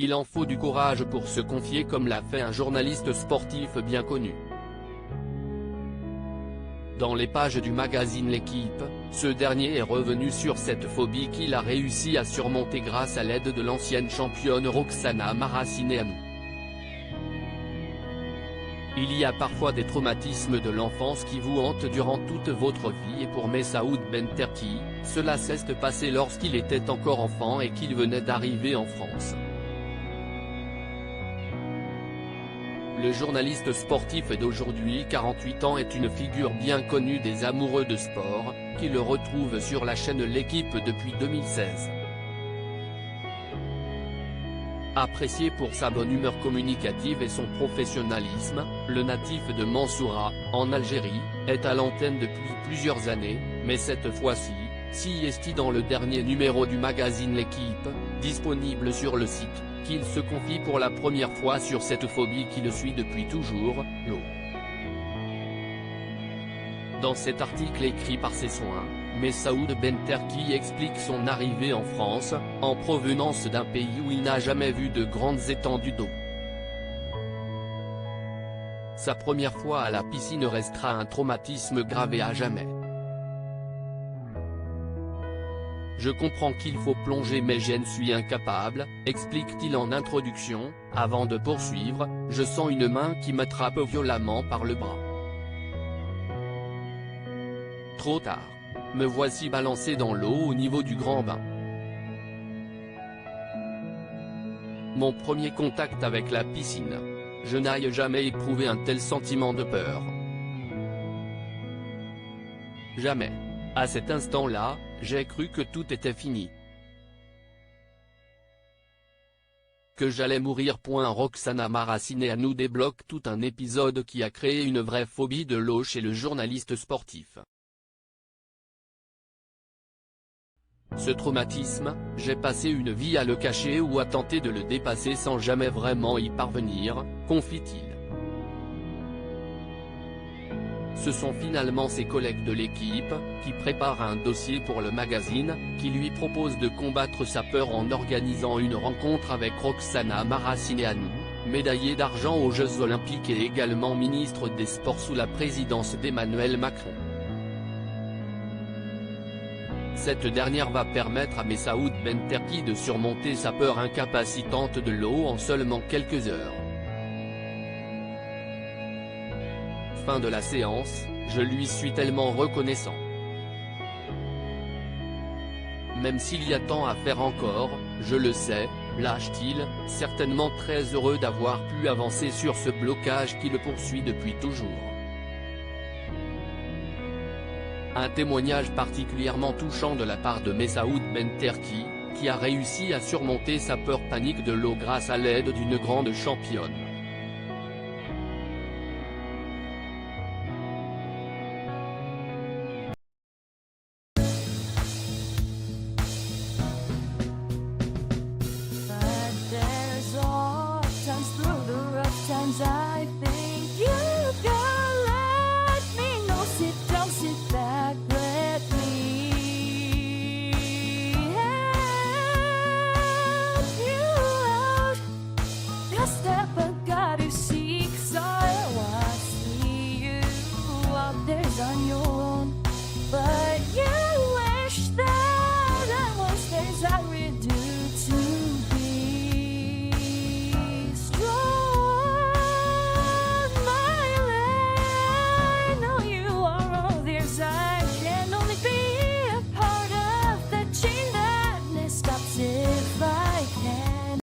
il en faut du courage pour se confier comme l'a fait un journaliste sportif bien connu. Dans les pages du magazine L'Équipe, ce dernier est revenu sur cette phobie qu'il a réussi à surmonter grâce à l'aide de l'ancienne championne Roxana Maracineanu. Il y a parfois des traumatismes de l'enfance qui vous hantent durant toute votre vie et pour Messaoud Benterki, cela s'est passé lorsqu'il était encore enfant et qu'il venait d'arriver en France. Le journaliste sportif d'aujourd'hui 48 ans est une figure bien connue des amoureux de sport, qui le retrouvent sur la chaîne L'Équipe depuis 2016. Apprécié pour sa bonne humeur communicative et son professionnalisme, le natif de Mansoura, en Algérie, est à l'antenne depuis plusieurs années, mais cette fois-ci, est dans le dernier numéro du magazine L'Équipe, disponible sur le site, qu'il se confie pour la première fois sur cette phobie qui le suit depuis toujours, l'eau. Dans cet article écrit par ses soins, Messaoud Benterki explique son arrivée en France, en provenance d'un pays où il n'a jamais vu de grandes étendues d'eau. Sa première fois à la piscine restera un traumatisme gravé à jamais. Je comprends qu'il faut plonger mais je ne suis incapable, explique-t-il en introduction, avant de poursuivre, je sens une main qui m'attrape violemment par le bras. Trop tard. Me voici balancé dans l'eau au niveau du grand bain. Mon premier contact avec la piscine. Je n'ai jamais éprouvé un tel sentiment de peur. Jamais. À cet instant-là, j'ai cru que tout était fini. Que j'allais mourir. Roxana Maracineanu débloque tout un épisode qui a créé une vraie phobie de l'eau chez le journaliste sportif. Ce traumatisme, j'ai passé une vie à le cacher ou à tenter de le dépasser sans jamais vraiment y parvenir, confie-t-il. Ce sont finalement ses collègues de l'équipe, qui préparent un dossier pour le magazine, qui lui proposent de combattre sa peur en organisant une rencontre avec Roxana Maracineanu, médaillée d'argent aux Jeux Olympiques et également ministre des Sports sous la présidence d'Emmanuel Macron. Cette dernière va permettre à Messaoud Benterki de surmonter sa peur incapacitante de l'eau en seulement quelques heures. Fin de la séance, je lui suis tellement reconnaissant. Même s'il y a tant à faire encore, je le sais, lâche-t-il, certainement très heureux d'avoir pu avancer sur ce blocage qui le poursuit depuis toujours. Un témoignage particulièrement touchant de la part de Messaoud Benterki, qui a réussi à surmonter sa peur panique de l'eau grâce à l'aide d'une grande championne. On your